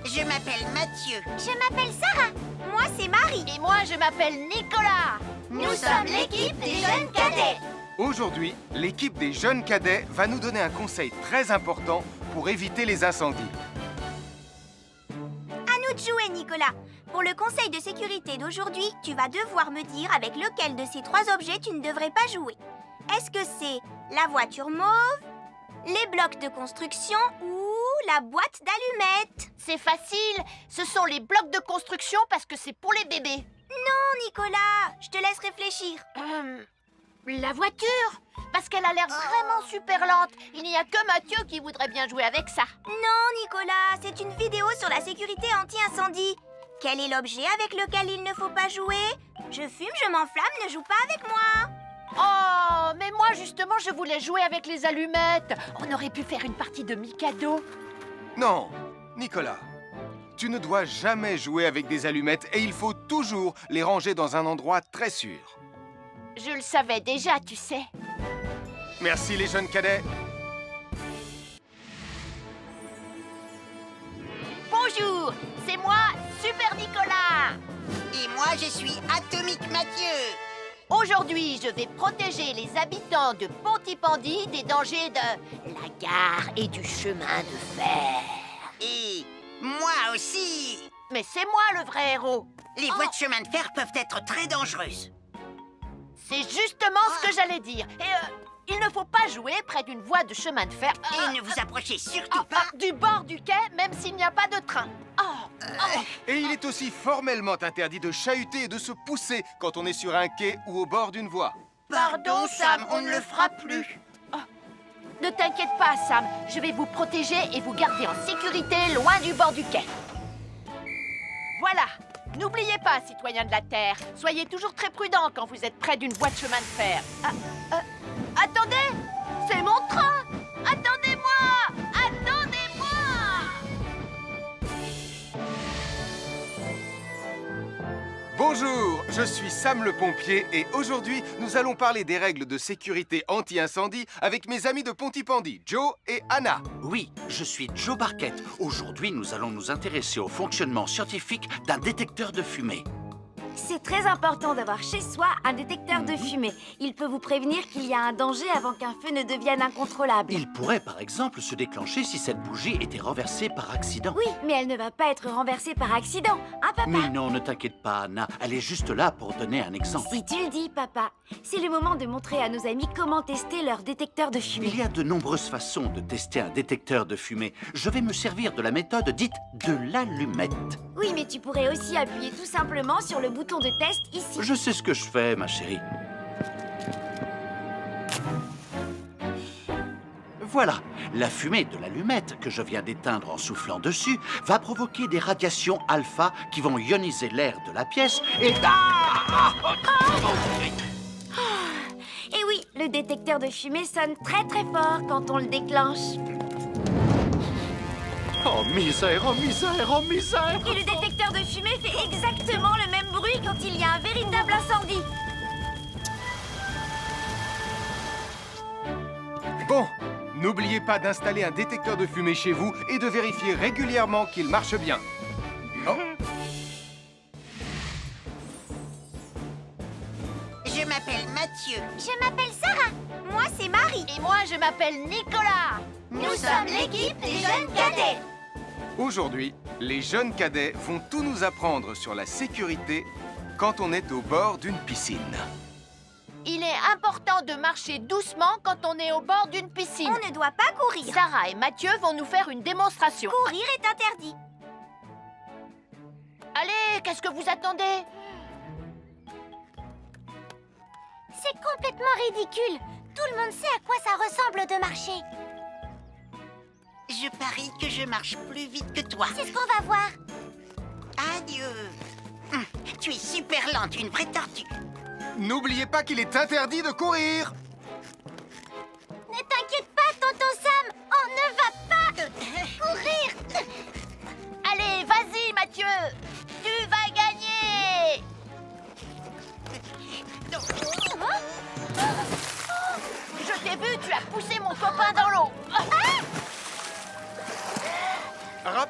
Je m'appelle Mathieu. Je m'appelle Sarah. Moi, c'est Marie. Et moi, je m'appelle Nicolas. Nous sommes l'équipe des jeunes cadets. Aujourd'hui, l'équipe des jeunes cadets va nous donner un conseil très important pour éviter les incendies. À nous de jouer, Nicolas. Pour le conseil de sécurité d'aujourd'hui, tu vas devoir me dire avec lequel de ces 3 objets tu ne devrais pas jouer. Est-ce que c'est la voiture mauve, les blocs de construction ou la boîte d'allumettes? C'est facile. Ce sont les blocs de construction parce que c'est pour les bébés. Non, Nicolas, je te laisse réfléchir. La voiture, parce qu'elle a l'air vraiment super lente. Il n'y a que Mathieu qui voudrait bien jouer avec ça. Non, Nicolas, c'est une vidéo sur la sécurité anti-incendie. Quel est l'objet avec lequel il ne faut pas jouer? Je fume, je m'enflamme, ne joue pas avec moi. Oh, mais moi justement, je voulais jouer avec les allumettes. On aurait pu faire une partie de Mikado. Non, Nicolas, tu ne dois jamais jouer avec des allumettes et il faut toujours les ranger dans un endroit très sûr. Je le savais déjà, tu sais. Merci les jeunes cadets. Bonjour, c'est moi, Super Nicolas. Et moi, je suis Atomique Mathieu. Aujourd'hui, je vais protéger les habitants de Pontypandy des dangers de la gare et du chemin de fer. Et moi aussi. Mais c'est moi le vrai héros. Les voies de chemin de fer peuvent être très dangereuses. C'est justement ce que j'allais dire. Et il ne faut pas jouer près d'une voie de chemin de fer. Et ne vous approchez surtout pas. Du bord du quai, même s'il n'y a pas de train. Et il est aussi formellement interdit de chahuter et de se pousser quand on est sur un quai ou au bord d'une voie. Pardon, Sam, on ne le fera plus. Ne t'inquiète pas, Sam. Je vais vous protéger et vous garder en sécurité loin du bord du quai. Voilà. N'oubliez pas, citoyens de la Terre, soyez toujours très prudents quand vous êtes près d'une voie de chemin de fer. Attendez! C'est mon train! Attendez-moi! Attendez-moi! Bonjour, je suis Sam le pompier et aujourd'hui, nous allons parler des règles de sécurité anti-incendie avec mes amis de Pontypandy, Joe et Anna. Oui, je suis Joe Barquette. Aujourd'hui, nous allons nous intéresser au fonctionnement scientifique d'un détecteur de fumée. C'est très important d'avoir chez soi un détecteur de fumée. Il peut vous prévenir qu'il y a un danger avant qu'un feu ne devienne incontrôlable. Il pourrait, par exemple, se déclencher si cette bougie était renversée par accident. Oui, mais elle ne va pas être renversée par accident, hein, papa? Mais non, ne t'inquiète pas, Anna. Elle est juste là pour donner un exemple. Si tu le dis, papa. C'est le moment de montrer à nos amis comment tester leur détecteur de fumée. Il y a de nombreuses façons de tester un détecteur de fumée. Je vais me servir de la méthode dite de l'allumette. Oui, mais tu pourrais aussi appuyer tout simplement sur le bouton de test ici. Je sais ce que je fais, ma chérie. Voilà, la fumée de l'allumette que je viens d'éteindre en soufflant dessus va provoquer des radiations alpha qui vont ioniser l'air de la pièce et... Et oui, le détecteur de fumée sonne très très fort quand on le déclenche. Oh misère, oh misère, oh misère! Et le détecteur de fumée fait exactement le même bruit quand il y a un véritable incendie. Bon, n'oubliez pas d'installer un détecteur de fumée chez vous et de vérifier régulièrement qu'il marche bien. Oh. Je m'appelle Mathieu. Je m'appelle Sarah. Moi, c'est Marie. Et moi, je m'appelle Nicolas. Nous sommes l'équipe des jeunes cadets. Aujourd'hui, les jeunes cadets vont tout nous apprendre sur la sécurité quand on est au bord d'une piscine. Il est important de marcher doucement quand on est au bord d'une piscine. On ne doit pas courir. Sarah et Mathieu vont nous faire une démonstration. Courir est interdit. Allez, qu'est-ce que vous attendez? C'est complètement ridicule. Tout le monde sait à quoi ça ressemble de marcher. Je parie que je marche plus vite que toi. C'est ce qu'on va voir. Adieu. Tu es super lente, une vraie tortue. N'oubliez pas qu'il est interdit de courir. Ne t'inquiète pas, tonton Sam. On ne va pas courir. Allez, vas-y, Mathieu. Tu vas gagner. Je t'ai vu, tu as poussé mon copain dans l'eau.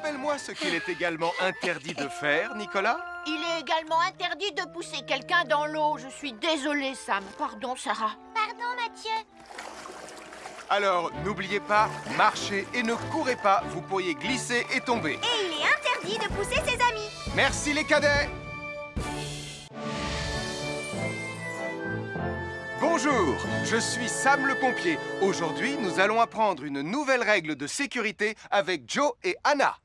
Rappelle-moi ce qu'il est également interdit de faire, Nicolas. Il est également interdit de pousser quelqu'un dans l'eau. Je suis désolée, Sam. Pardon, Sarah. Pardon, Mathieu. Alors, n'oubliez pas, marchez et ne courez pas, vous pourriez glisser et tomber. Et il est interdit de pousser ses amis. Merci les cadets. Bonjour, je suis Sam le pompier. Aujourd'hui, nous allons apprendre une nouvelle règle de sécurité avec Joe et Anna.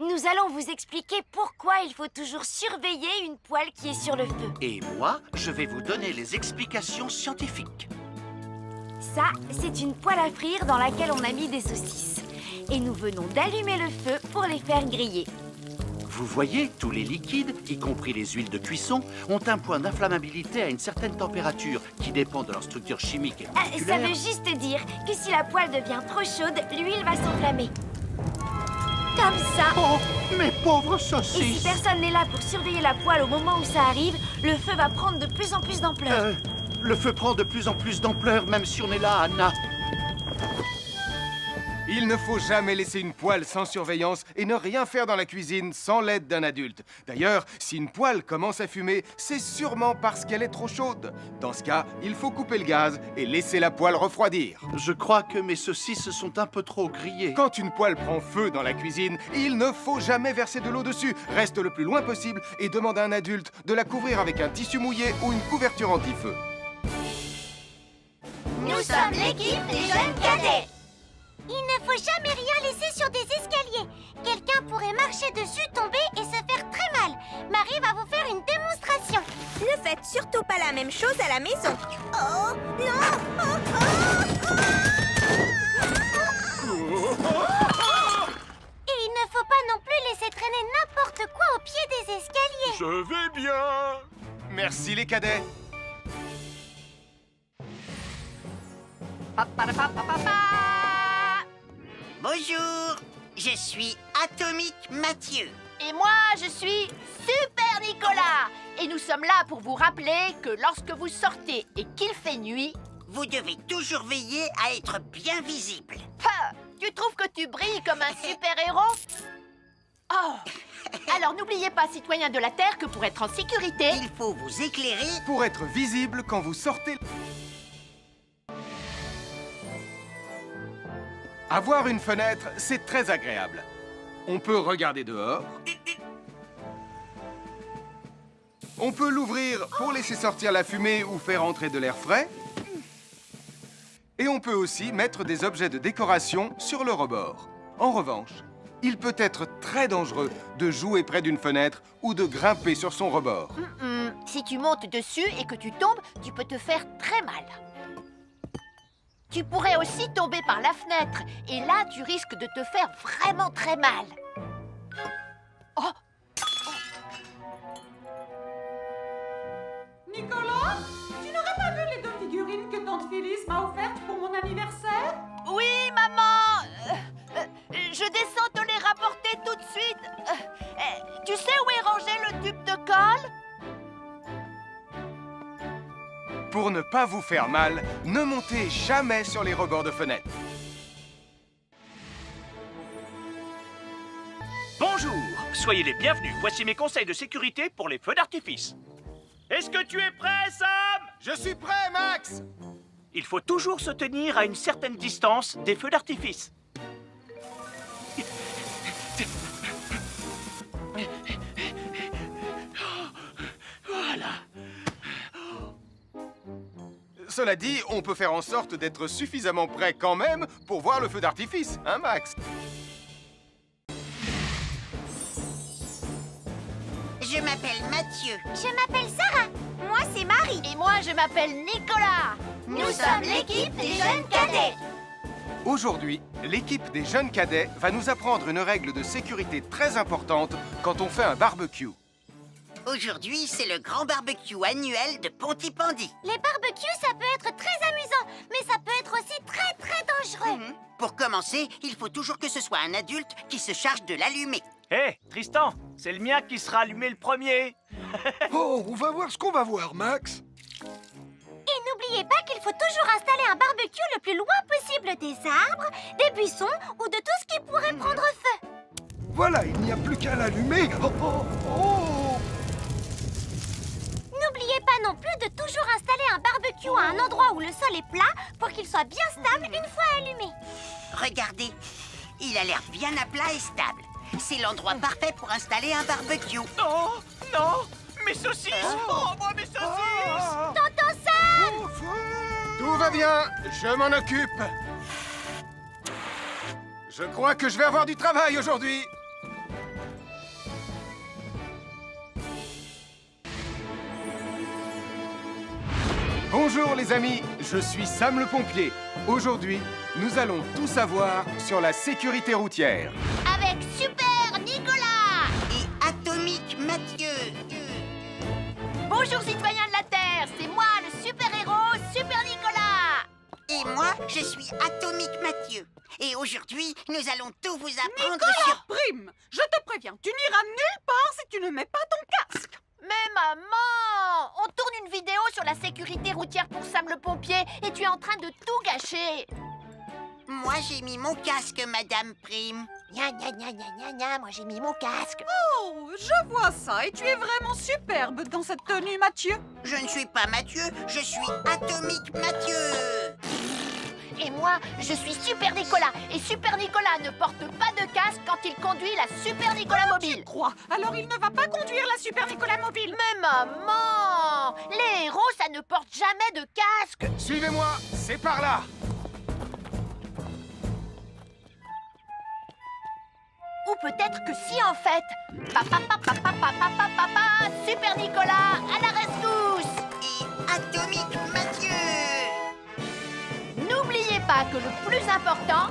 Nous allons vous expliquer pourquoi il faut toujours surveiller une poêle qui est sur le feu. Et moi, je vais vous donner les explications scientifiques. Ça, c'est une poêle à frire dans laquelle on a mis des saucisses. Et nous venons d'allumer le feu pour les faire griller. Vous voyez, tous les liquides, y compris les huiles de cuisson, ont un point d'inflammabilité à une certaine température qui dépend de leur structure chimique et Ça moléculaire. veut juste dire que si la poêle devient trop chaude, l'huile va s'enflammer. Comme ça. Oh, mes pauvres Et si saucisses! personne n'est là pour surveiller la poêle au moment où ça arrive, le feu va prendre de plus en plus d'ampleur. Le feu prend de plus en plus d'ampleur, même si on est là, Anna. Il ne faut jamais laisser une poêle sans surveillance et ne rien faire dans la cuisine sans l'aide d'un adulte. D'ailleurs, si une poêle commence à fumer, c'est sûrement parce qu'elle est trop chaude. Dans ce cas, il faut couper le gaz et laisser la poêle refroidir. Je crois que mes saucisses sont un peu trop grillées. Quand une poêle prend feu dans la cuisine, il ne faut jamais verser de l'eau dessus. Reste le plus loin possible et demande à un adulte de la couvrir avec un tissu mouillé ou une couverture anti-feu. Nous sommes l'équipe des jeunes cadets. Il ne faut jamais rien laisser sur des escaliers. Quelqu'un pourrait marcher dessus, tomber et se faire très mal. Marie va vous faire une démonstration. Ne faites surtout pas la même chose à la maison. Oh, non. Et il ne faut pas non plus laisser traîner n'importe quoi au pied des escaliers. Je vais bien. Merci les cadets. Bonjour, je suis Atomique Mathieu. Et moi, je suis Super Nicolas. Et nous sommes là pour vous rappeler que lorsque vous sortez et qu'il fait nuit... Vous devez toujours veiller à être bien visible. Ha! Tu trouves que tu brilles comme un super-héros? Oh! Alors n'oubliez pas, citoyens de la Terre, que pour être en sécurité... Il faut vous éclairer. Pour être visible quand vous sortez... Avoir une fenêtre, c'est très agréable. On peut regarder dehors. On peut l'ouvrir pour laisser sortir la fumée ou faire entrer de l'air frais. Et on peut aussi mettre des objets de décoration sur le rebord. En revanche, il peut être très dangereux de jouer près d'une fenêtre ou de grimper sur son rebord. Si tu montes dessus et que tu tombes, tu peux te faire très mal. Tu pourrais aussi tomber par la fenêtre. Et là, tu risques de te faire vraiment très mal. Oh! Nicolas, tu n'aurais pas vu les 2 figurines que tante Phyllis m'a offertes pour mon anniversaire? Oui, maman! Je descends te les rapporter tout de suite. Tu sais où est rangé le tube de colle? Pour ne pas vous faire mal, ne montez jamais sur les rebords de fenêtres. Bonjour, soyez les bienvenus. Voici mes conseils de sécurité pour les feux d'artifice. Est-ce que tu es prêt, Sam? Je suis prêt, Max! Il faut toujours se tenir à une certaine distance des feux d'artifice. Voilà. Cela dit, on peut faire en sorte d'être suffisamment prêt quand même pour voir le feu d'artifice, hein, Max? Je m'appelle Mathieu. Je m'appelle Sarah. Moi, c'est Marie. Et moi, je m'appelle Nicolas. Nous sommes l'équipe des jeunes cadets. Aujourd'hui, l'équipe des jeunes cadets va nous apprendre une règle de sécurité très importante quand on fait un barbecue. Aujourd'hui, c'est le grand barbecue annuel de Pontypandy. Les barbecues, ça peut être très amusant, mais ça peut être aussi très, très dangereux. Pour commencer, il faut toujours que ce soit un adulte qui se charge de l'allumer. Hé, Tristan, c'est le mien qui sera allumé le premier. Oh, on va voir ce qu'on va voir, Max. Et n'oubliez pas qu'il faut toujours installer un barbecue le plus loin possible des arbres, des buissons ou de tout ce qui pourrait prendre feu. Voilà, il n'y a plus qu'à l'allumer. Oh, oh, oh. N'oubliez pas non plus de toujours installer un barbecue à un endroit où le sol est plat pour qu'il soit bien stable une fois allumé. Regardez, il a l'air bien à plat et stable. C'est l'endroit parfait pour installer un barbecue. Oh, non! Mes saucisses! Oh, moi, mes saucisses! Tonton Sam! Tout va bien, je m'en occupe. Je crois que je vais avoir du travail aujourd'hui. Bonjour les amis, je suis Sam le pompier. Aujourd'hui, nous allons tout savoir sur la sécurité routière. Avec Super Nicolas! Et Atomique Mathieu. Bonjour citoyens de la Terre, c'est moi le super-héros Super Nicolas. Et moi, je suis Atomique Mathieu. Et aujourd'hui, nous allons tout vous apprendre sur... Prime, je te préviens, tu n'iras nulle part si tu ne mets pas ton casque. Mais maman, on tourne une vidéo sur la sécurité routière pour Sam le pompier et tu es en train de tout gâcher. Moi, j'ai mis mon casque, Madame Prime. Gna gna gna gna gna gna, moi j'ai mis mon casque. Oh, je vois ça et tu es vraiment superbe dans cette tenue, Mathieu. Je ne suis pas Mathieu, je suis Atomique Mathieu. Et moi, je suis Super Nicolas. Et Super Nicolas ne porte pas de casque quand il conduit la Super Nicolas Mobile. Crois, alors il ne va pas conduire la Super Nicolas Mobile. Mais maman, les héros, ça ne porte jamais de casque. Suivez-moi, c'est par là. Ou peut-être que si en fait. Papa, papa, papa, papa, papa, Super Nicolas, à la rescousse. Et Atomique Mathieu. N'oubliez pas que le plus important,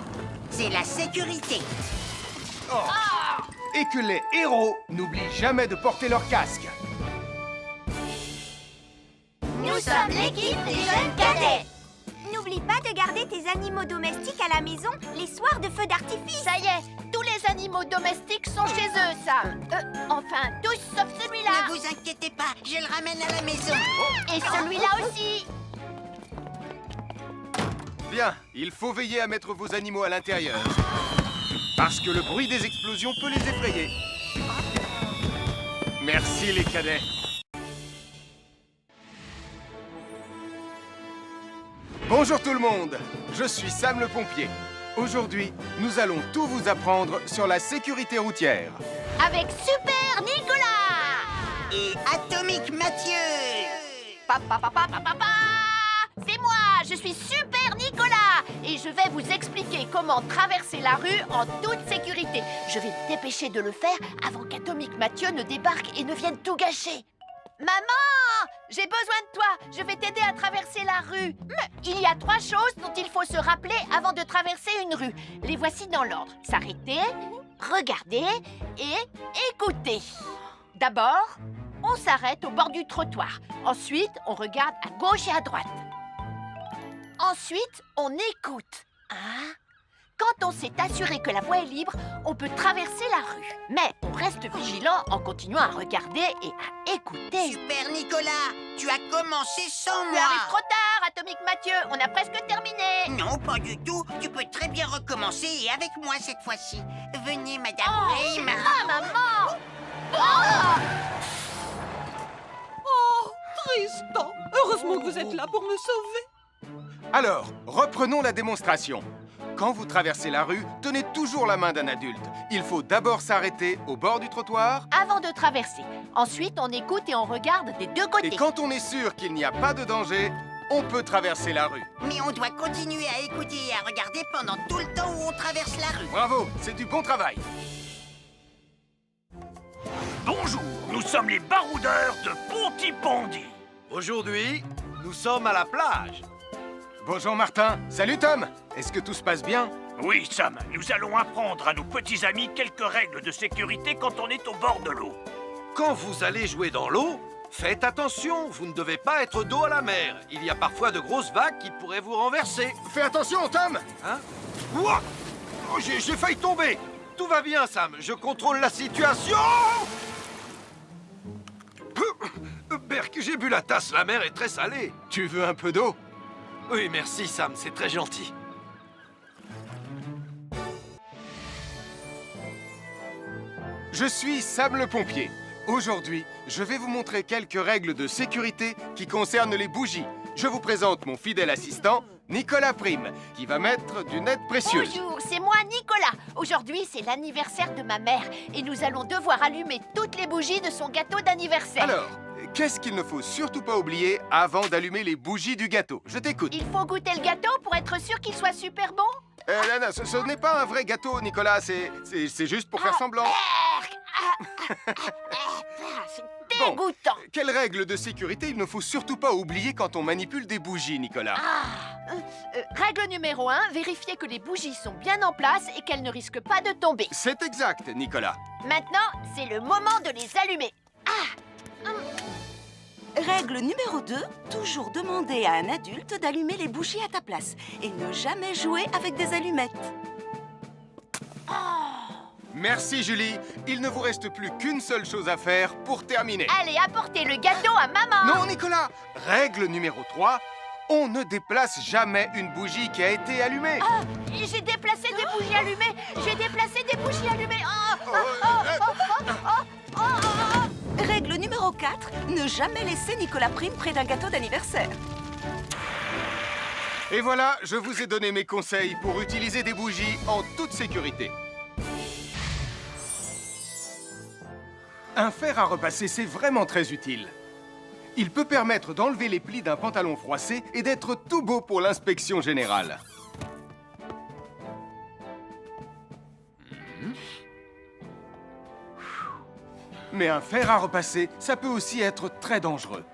C'est la sécurité. Et que les héros n'oublient jamais de porter leur casque. Nous sommes l'équipe des jeunes cadets. N'oublie pas de garder tes animaux domestiques à la maison les soirs de feu d'artifice. ça y est, tous les animaux domestiques sont chez eux, Sam. Enfin, tous sauf celui-là. Ne vous inquiétez pas, je le ramène à la maison. Et celui-là aussi. Bien, il faut veiller à mettre vos animaux à l'intérieur. Parce que le bruit des explosions peut les effrayer. Merci les cadets. Bonjour tout le monde, je suis Sam le pompier. Aujourd'hui, nous allons tout vous apprendre sur la sécurité routière. Avec Super Nicolas. Et Atomique Mathieu. Papa, papa, papa, papa. C'est moi, je suis Super Nicolas. Et je vais vous expliquer comment traverser la rue en toute sécurité. Je vais me dépêcher de le faire avant qu'Atomique Mathieu ne débarque et ne vienne tout gâcher. Maman, j'ai besoin de toi. Je vais t'aider à traverser la rue. Mais il y a 3 choses dont il faut se rappeler avant de traverser une rue. Les voici dans l'ordre. S'arrêter, regarder et écouter. D'abord, on s'arrête au bord du trottoir. Ensuite, on regarde à gauche et à droite. Ensuite, on écoute. Hein? Quand on s'est assuré que la voie est libre, on peut traverser la rue. Mais on reste vigilant en continuant à regarder et à écouter. Super Nicolas, tu as commencé sans Tu moi. arrives trop tard, Atomique Mathieu. On a presque terminé. Non, pas du tout. Tu peux très bien recommencer et avec moi cette fois-ci. Venez, Madame Prime. Ah, maman! Oh! Oh, Tristan, heureusement que vous êtes là pour me sauver. Alors, reprenons la démonstration. Quand vous traversez la rue, tenez toujours la main d'un adulte. Il faut d'abord s'arrêter au bord du trottoir. Avant de traverser. Ensuite, on écoute et on regarde des deux côtés. Et quand on est sûr qu'il n'y a pas de danger, on peut traverser la rue. Mais on doit continuer à écouter et à regarder pendant tout le temps où on traverse la rue. Bravo, c'est du bon travail. Bonjour, nous sommes les baroudeurs de Pontypandy. Aujourd'hui, nous sommes à la plage. Bonjour Martin. Salut Tom. Est-ce que tout se passe bien? Oui, Sam, nous allons apprendre à nos petits amis quelques règles de sécurité quand on est au bord de l'eau. Quand vous allez jouer dans l'eau, faites attention, vous ne devez pas être dos à la mer. Il y a parfois de grosses vagues qui pourraient vous renverser. Fais attention Tom. Hein? Ouah! Oh, j'ai failli tomber. Tout va bien, Sam, je contrôle la situation. Berk, j'ai bu la tasse, la mer est très salée. Tu veux un peu d'eau? Oui, merci, Sam, c'est très gentil. je suis Sam le pompier. Aujourd'hui, je vais vous montrer quelques règles de sécurité qui concernent les bougies. Je vous présente mon fidèle assistant, Nicolas Prime, qui va mettre d'une aide précieuse. Bonjour, c'est moi Nicolas. Aujourd'hui, c'est l'anniversaire de ma mère et nous allons devoir allumer toutes les bougies de son gâteau d'anniversaire. Alors, qu'est-ce qu'il ne faut surtout pas oublier avant d'allumer les bougies du gâteau? Je t'écoute. Il faut goûter le gâteau pour être sûr qu'il soit super bon. Non, ce n'est pas un vrai gâteau, Nicolas. C'est juste pour faire semblant. C'est dégoûtant. Quelles règles de sécurité il ne faut surtout pas oublier quand on manipule des bougies, Nicolas? Règle numéro 1, vérifier que les bougies sont bien en place et qu'elles ne risquent pas de tomber. C'est exact, Nicolas. Maintenant, c'est le moment de les allumer. Règle numéro 2, toujours demander à un adulte d'allumer les bougies à ta place et ne jamais jouer avec des allumettes. Merci, Julie. Il ne vous reste plus qu'une seule chose à faire pour terminer. Allez, apportez le gâteau à maman. Non, Nicolas. Règle numéro 3, on ne déplace jamais une bougie qui a été allumée. J'ai déplacé des bougies allumées. J'ai déplacé des bougies allumées. Règle numéro 4, ne jamais laisser Nicolas Prime près d'un gâteau d'anniversaire. Et voilà, je vous ai donné mes conseils pour utiliser des bougies en toute sécurité. Un fer à repasser, c'est vraiment très utile. Il peut permettre d'enlever les plis d'un pantalon froissé et d'être tout beau pour l'inspection générale. Mais un fer à repasser, ça peut aussi être très dangereux.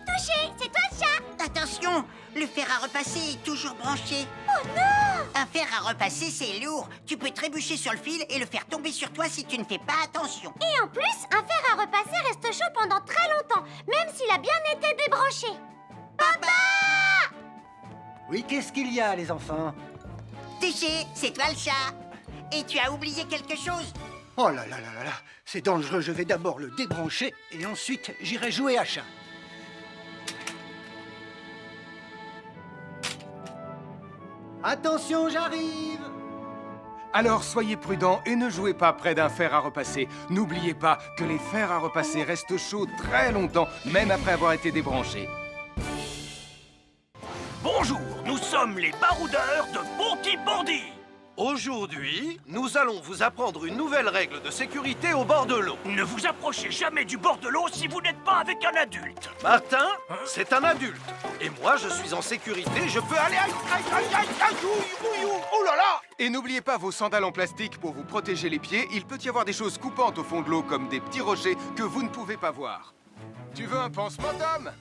Touché, c'est toi le chat. Attention, le fer à repasser est toujours branché. Oh non! Un fer à repasser, c'est lourd. Tu peux trébucher sur le fil et le faire tomber sur toi si tu ne fais pas attention. Et en plus, un fer à repasser reste chaud pendant très longtemps, même s'il a bien été débranché. Papa! Oui, qu'est-ce qu'il y a, les enfants? Touché, c'est toi le chat. Et tu as oublié quelque chose? Oh là là là là là, c'est dangereux, je vais d'abord le débrancher et ensuite j'irai jouer à chat. Attention, j'arrive! Alors soyez prudents et ne jouez pas près d'un fer à repasser. N'oubliez pas que les fers à repasser restent chauds très longtemps, même après avoir été débranchés. Bonjour, nous sommes les baroudeurs de Bonty-Bordy. Aujourd'hui, nous allons vous apprendre une nouvelle règle de sécurité au bord de l'eau. Ne vous approchez jamais du bord de l'eau si vous n'êtes pas avec un adulte. Martin, c'est un adulte. Et moi, je suis en sécurité, je peux aller... Aïe, aïe, aïe, aïe, aïe, ouïe, ouïe, oh là là! Et n'oubliez pas vos sandales en plastique pour vous protéger les pieds. Il peut y avoir des choses coupantes au fond de l'eau, comme des petits rochers que vous ne pouvez pas voir. Tu veux un pansement, Tom?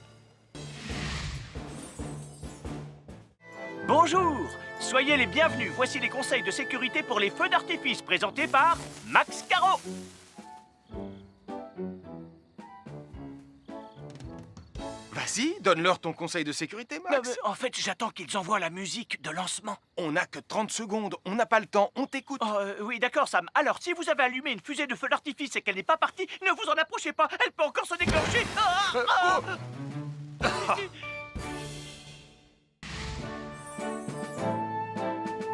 Bonjour, soyez les bienvenus. Voici les conseils de sécurité pour les feux d'artifice présentés par Max Caro. Vas-y, donne-leur ton conseil de sécurité, Max. En fait, j'attends qu'ils envoient la musique de lancement. On n'a que 30 secondes, on n'a pas le temps, on t'écoute. Oui, d'accord, Sam. Alors, si vous avez allumé une fusée de feu d'artifice et qu'elle n'est pas partie, ne vous en approchez pas. Elle peut encore se déclencher.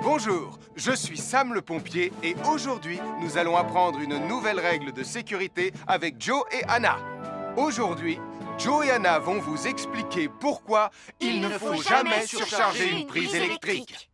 Bonjour, je suis Sam le pompier et aujourd'hui, nous allons apprendre une nouvelle règle de sécurité avec Joe et Anna. Aujourd'hui, Joe et Anna vont vous expliquer pourquoi il ne faut jamais surcharger une prise électrique.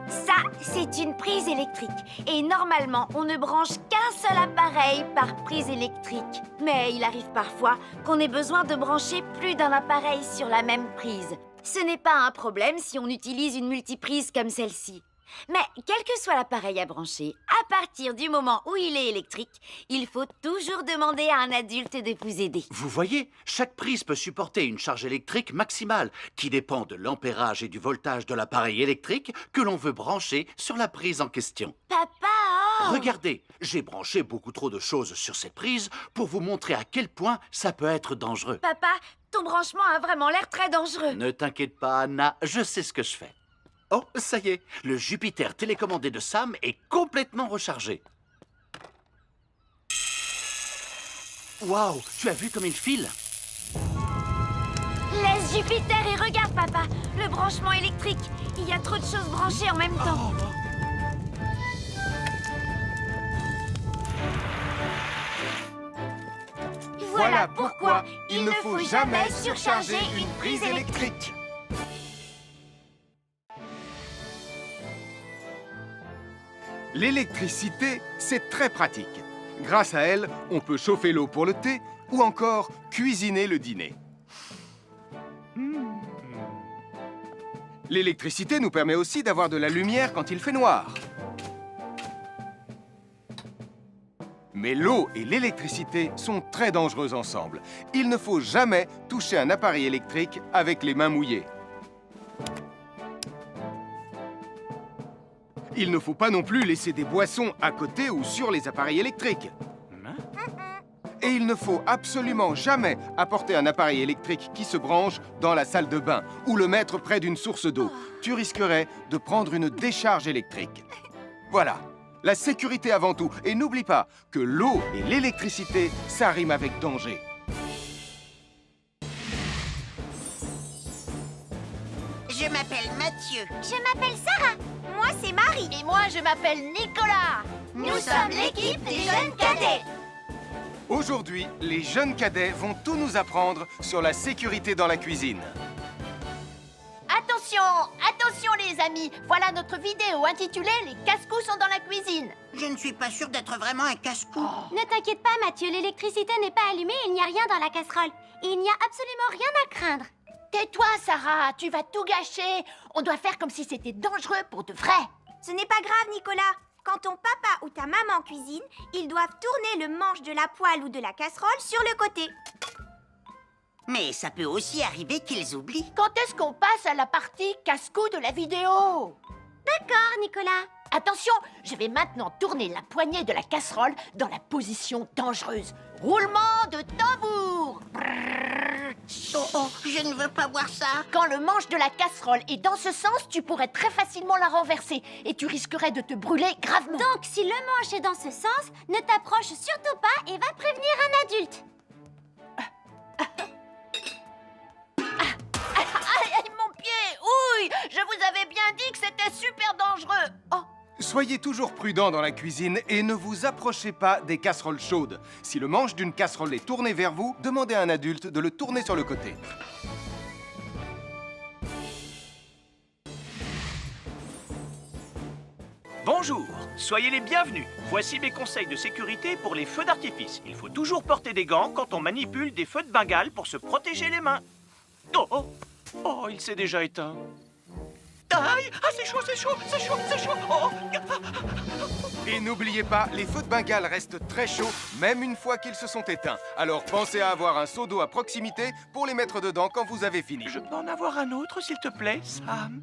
Ça, c'est une prise électrique. Et normalement, on ne branche qu'un seul appareil par prise électrique. Mais il arrive parfois qu'on ait besoin de brancher plus d'un appareil sur la même prise. Ce n'est pas un problème si on utilise une multiprise comme celle-ci. Mais quel que soit l'appareil à brancher, à partir du moment où il est électrique, il faut toujours demander à un adulte de vous aider. Vous voyez, chaque prise peut supporter une charge électrique maximale qui dépend de l'ampérage et du voltage de l'appareil électrique que l'on veut brancher sur la prise en question. Papa! Regardez, j'ai branché beaucoup trop de choses sur cette prise pour vous montrer à quel point ça peut être dangereux. Papa, ton branchement a vraiment l'air très dangereux. Ne t'inquiète pas, Anna, je sais ce que je fais. Oh, ça y est, le Jupiter télécommandé de Sam est complètement rechargé. Waouh, tu as vu comme il file? Laisse Jupiter et regarde, papa. Le branchement électrique. Il y a trop de choses branchées en même temps. Voilà pourquoi il ne faut jamais surcharger une prise électrique. L'électricité, c'est très pratique. Grâce à elle, on peut chauffer l'eau pour le thé ou encore cuisiner le dîner. L'électricité nous permet aussi d'avoir de la lumière quand il fait noir. Mais l'eau et l'électricité sont très dangereux ensemble. Il ne faut jamais toucher un appareil électrique avec les mains mouillées. Il ne faut pas non plus laisser des boissons à côté ou sur les appareils électriques. Et il ne faut absolument jamais apporter un appareil électrique qui se branche dans la salle de bain ou le mettre près d'une source d'eau. Tu risquerais de prendre une décharge électrique. Voilà, la sécurité avant tout. Et n'oublie pas que l'eau et l'électricité, ça rime avec danger. Je m'appelle Mathieu. Je m'appelle Sarah. Moi, c'est Marie. Et moi, je m'appelle Nicolas. Nous sommes l'équipe des jeunes cadets. Aujourd'hui, les jeunes cadets vont tout nous apprendre sur la sécurité dans la cuisine. Attention, attention les amis. Voilà notre vidéo intitulée « Les casse-cou sont dans la cuisine ». Je ne suis pas sûre d'être vraiment un casse-cou. Ne t'inquiète pas, Mathieu. L'électricité n'est pas allumée et il n'y a rien dans la casserole. Il n'y a absolument rien à craindre. Tais-toi, Sarah, tu vas tout gâcher. On doit faire comme si c'était dangereux pour de vrai. Ce n'est pas grave, Nicolas. Quand ton papa ou ta maman cuisine, ils doivent tourner le manche de la poêle ou de la casserole sur le côté. Mais ça peut aussi arriver qu'ils oublient. Quand est-ce qu'on passe à la partie casse-cou de la vidéo? D'accord, Nicolas. Attention, je vais maintenant tourner la poignée de la casserole dans la position dangereuse. Roulement de tambour. Oh, je ne veux pas voir ça. Quand le manche de la casserole est dans ce sens, tu pourrais très facilement la renverser et tu risquerais de te brûler gravement. Donc, si le manche est dans ce sens, ne t'approche surtout pas et va prévenir un adulte. Aïe, mon pied! Ouille! Je vous avais bien dit que c'était super dangereux. Oh! Soyez toujours prudents dans la cuisine et ne vous approchez pas des casseroles chaudes. Si le manche d'une casserole est tourné vers vous, demandez à un adulte de le tourner sur le côté. Bonjour, soyez les bienvenus. Voici mes conseils de sécurité pour les feux d'artifice. Il faut toujours porter des gants quand on manipule des feux de Bengale pour se protéger les mains. Oh, oh, oh, il s'est déjà éteint. Aïe, ah, c'est chaud, c'est chaud, c'est chaud, c'est chaud. Oh. Et n'oubliez pas, les feux de Bengale restent très chauds, même une fois qu'ils se sont éteints. Alors pensez à avoir un seau d'eau à proximité pour les mettre dedans quand vous avez fini. Je peux en avoir un autre, s'il te plaît, Sam?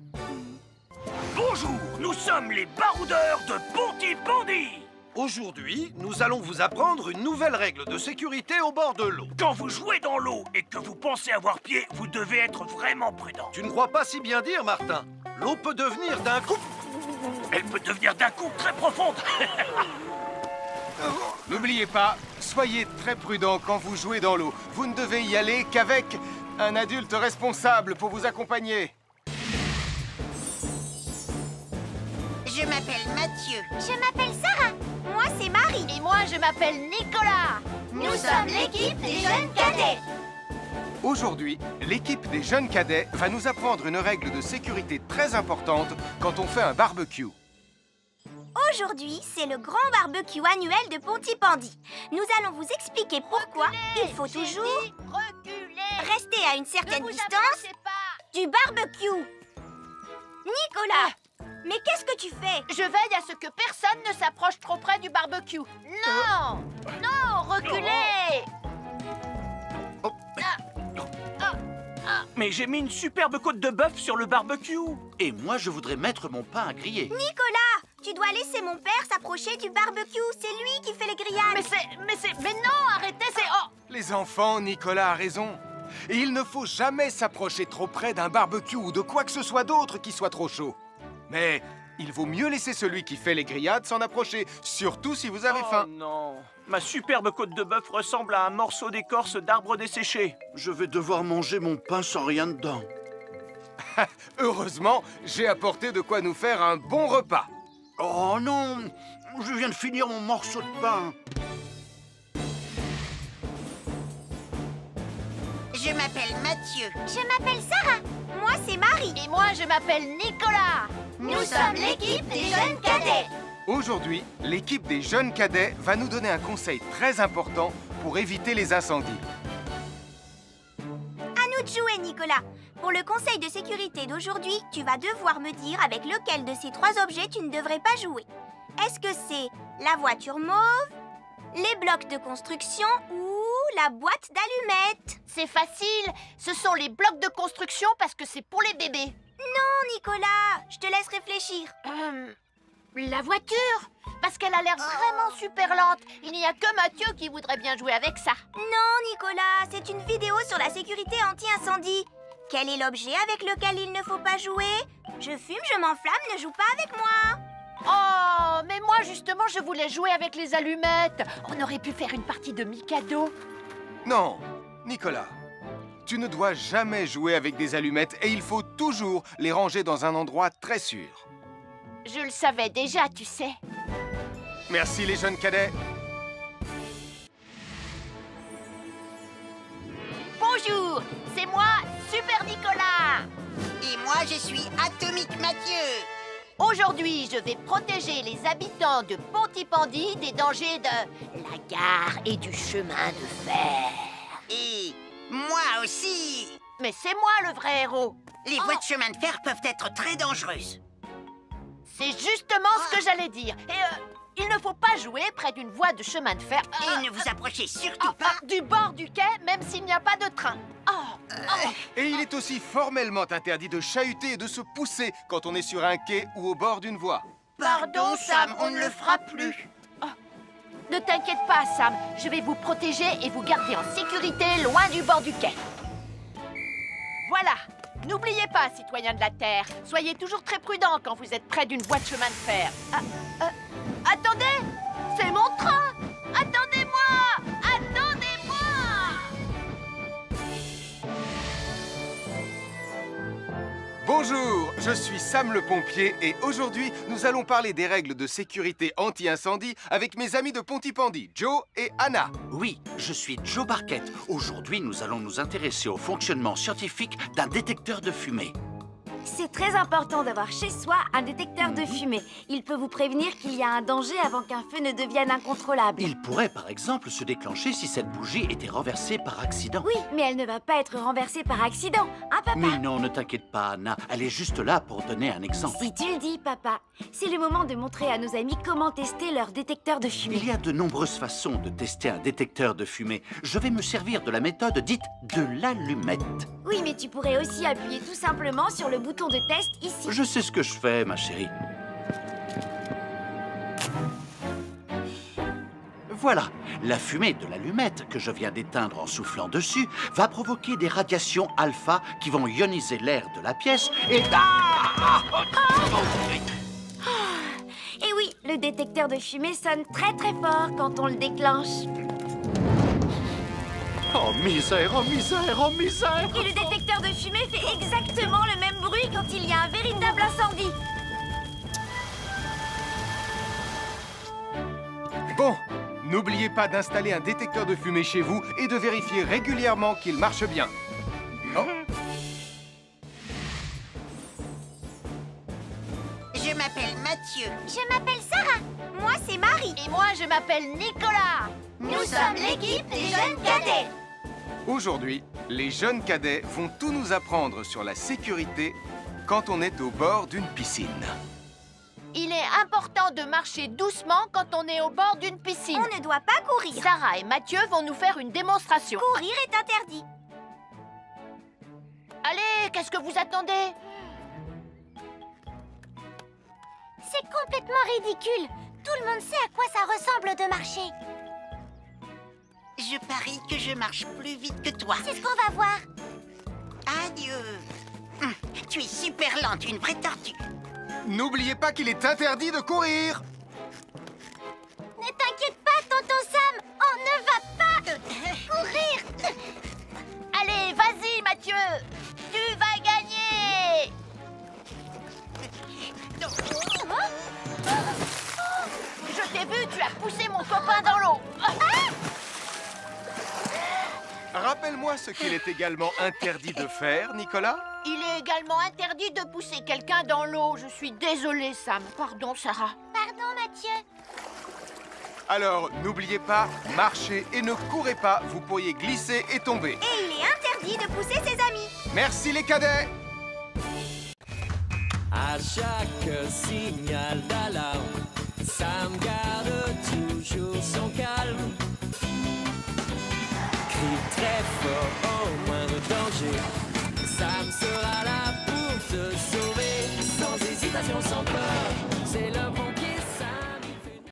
Bonjour, nous sommes les baroudeurs de Pontypandy. Aujourd'hui, nous allons vous apprendre une nouvelle règle de sécurité au bord de l'eau. Quand vous jouez dans l'eau et que vous pensez avoir pied, vous devez être vraiment prudent. Tu ne crois pas si bien dire, Martin? L'eau peut devenir d'un coup... Elle peut devenir d'un coup très profonde. N'oubliez pas, soyez très prudents quand vous jouez dans l'eau. Vous ne devez y aller qu'avec un adulte responsable pour vous accompagner. Je m'appelle Mathieu. Je m'appelle Sarah. Moi, c'est Marie. Et moi, je m'appelle Nicolas. Nous sommes l'équipe des jeunes cadets. Aujourd'hui, l'équipe des jeunes cadets va nous apprendre une règle de sécurité très importante quand on fait un barbecue. Aujourd'hui, c'est le grand barbecue annuel de Pontypandy. Nous allons vous expliquer pourquoi il faut toujours rester à une certaine distance du barbecue. Nicolas, mais qu'est-ce que tu fais? Je veille à ce que personne ne s'approche trop près du barbecue. Non! Non, reculez! Mais j'ai mis une superbe côte de bœuf sur le barbecue. Et moi, je voudrais mettre mon pain à griller. Nicolas, tu dois laisser mon père s'approcher du barbecue. C'est lui qui fait les grillades. Mais non, arrêtez, c'est... Oh! Les enfants, Nicolas a raison. Et il ne faut jamais s'approcher trop près d'un barbecue ou de quoi que ce soit d'autre qui soit trop chaud. Mais il vaut mieux laisser celui qui fait les grillades s'en approcher, surtout si vous avez faim. Oh non, ma superbe côte de bœuf ressemble à un morceau d'écorce d'arbre desséché. Je vais devoir manger mon pain sans rien dedans. Heureusement, j'ai apporté de quoi nous faire un bon repas. Oh non, je viens de finir mon morceau de pain. Je m'appelle Mathieu. Je m'appelle Sarah. Moi, c'est Marie. Et moi, je m'appelle Nicolas. Nous sommes l'équipe des jeunes cadets. Aujourd'hui, l'équipe des jeunes cadets va nous donner un conseil très important pour éviter les incendies. À nous de jouer, Nicolas. Pour le conseil de sécurité d'aujourd'hui, tu vas devoir me dire avec lequel de ces 3 objets tu ne devrais pas jouer. Est-ce que c'est la voiture mauve, les blocs de construction ou la boîte d'allumettes? C'est facile. Ce sont les blocs de construction parce que c'est pour les bébés. Non, Nicolas, je te laisse réfléchir. La voiture, parce qu'elle a l'air vraiment super lente. Il n'y a que Mathieu qui voudrait bien jouer avec ça. Non, Nicolas, c'est une vidéo sur la sécurité anti-incendie. Quel est l'objet avec lequel il ne faut pas jouer? Je fume, je m'enflamme, ne joue pas avec moi. Oh, mais moi justement, je voulais jouer avec les allumettes. On aurait pu faire une partie de Mikado. Non, Nicolas, tu ne dois jamais jouer avec des allumettes et il faut toujours les ranger dans un endroit très sûr. Je le savais déjà, tu sais. Merci les jeunes cadets. Bonjour, c'est moi, Super Nicolas. Et moi, je suis Atomique Mathieu. Aujourd'hui, je vais protéger les habitants de Pontypandy des dangers de la gare et du chemin de fer. Et moi aussi. Mais c'est moi le vrai héros. Les voies de chemin de fer peuvent être très dangereuses. C'est justement ce que j'allais dire. Et il ne faut pas jouer près d'une voie de chemin de fer. Et ne vous approchez surtout pas Du bord du quai, même s'il n'y a pas de train. Et il est aussi formellement interdit de chahuter et de se pousser quand on est sur un quai ou au bord d'une voie. Pardon, Sam, on ne le fera plus. Ne t'inquiète pas, Sam. Je vais vous protéger et vous garder en sécurité loin du bord du quai. Voilà. N'oubliez pas, citoyens de la Terre, soyez toujours très prudents quand vous êtes près d'une voie de chemin de fer. Attendez! C'est mon train! Attendez-moi! Attendez-moi! Bonjour, je suis Sam le pompier et aujourd'hui, nous allons parler des règles de sécurité anti-incendie avec mes amis de Pontypandy, Joe et Anna. Oui, je suis Joe Barquette. Aujourd'hui, nous allons nous intéresser au fonctionnement scientifique d'un détecteur de fumée. C'est très important d'avoir chez soi un détecteur de fumée. Il peut vous prévenir qu'il y a un danger avant qu'un feu ne devienne incontrôlable. Il pourrait, par exemple, se déclencher si cette bougie était renversée par accident. Oui, mais elle ne va pas être renversée par accident, hein, papa? Mais non, ne t'inquiète pas, Anna. Elle est juste là pour donner un exemple. Si tu le dis, papa. C'est le moment de montrer à nos amis comment tester leur détecteur de fumée. Il y a de nombreuses façons de tester un détecteur de fumée. Je vais me servir de la méthode dite de l'allumette. Oui, mais tu pourrais aussi appuyer tout simplement sur le bouton de test ici. Je sais ce que je fais, ma chérie. Voilà, la fumée de l'allumette que je viens d'éteindre en soufflant dessus va provoquer des radiations alpha qui vont ioniser l'air de la pièce et... Et oui, le détecteur de fumée sonne très très fort quand on le déclenche. Oh misère, oh misère, oh misère! Et le détecteur de fumée fait exactement le même bruit quand il y a un véritable incendie. Bon, n'oubliez pas d'installer un détecteur de fumée chez vous et de vérifier régulièrement qu'il marche bien. Oh. Je m'appelle Mathieu. Je m'appelle Sarah. Moi, c'est Marie. Et moi, je m'appelle Nicolas. Nous sommes l'équipe des jeunes cadets. Aujourd'hui, les jeunes cadets vont tout nous apprendre sur la sécurité quand on est au bord d'une piscine. Il est important de marcher doucement quand on est au bord d'une piscine. On ne doit pas courir. Sarah et Mathieu vont nous faire une démonstration. Courir est interdit. Allez, qu'est-ce que vous attendez? C'est complètement ridicule. Tout le monde sait à quoi ça ressemble de marcher. Je parie que je marche plus vite que toi. C'est ce qu'on va voir. Adieu. Tu es super lente, une vraie tortue. N'oubliez pas qu'il est interdit de courir. Ne t'inquiète pas, tonton Sam. On ne va pas courir. Allez, vas-y, Mathieu. Tu vas gagner. Je t'ai vu, tu as poussé mon copain dans l'eau. Rappelle-moi ce qu'il est également interdit de faire, Nicolas. Il est également interdit de pousser quelqu'un dans l'eau. Je suis désolée, Sam. Pardon, Sarah. Pardon, Mathieu. Alors, n'oubliez pas, marchez et ne courez pas, vous pourriez glisser et tomber. Et il est interdit de pousser ses amis. Merci les cadets. À chaque signal d'alarme, Sam garde toujours son calme. Crie très fort, oh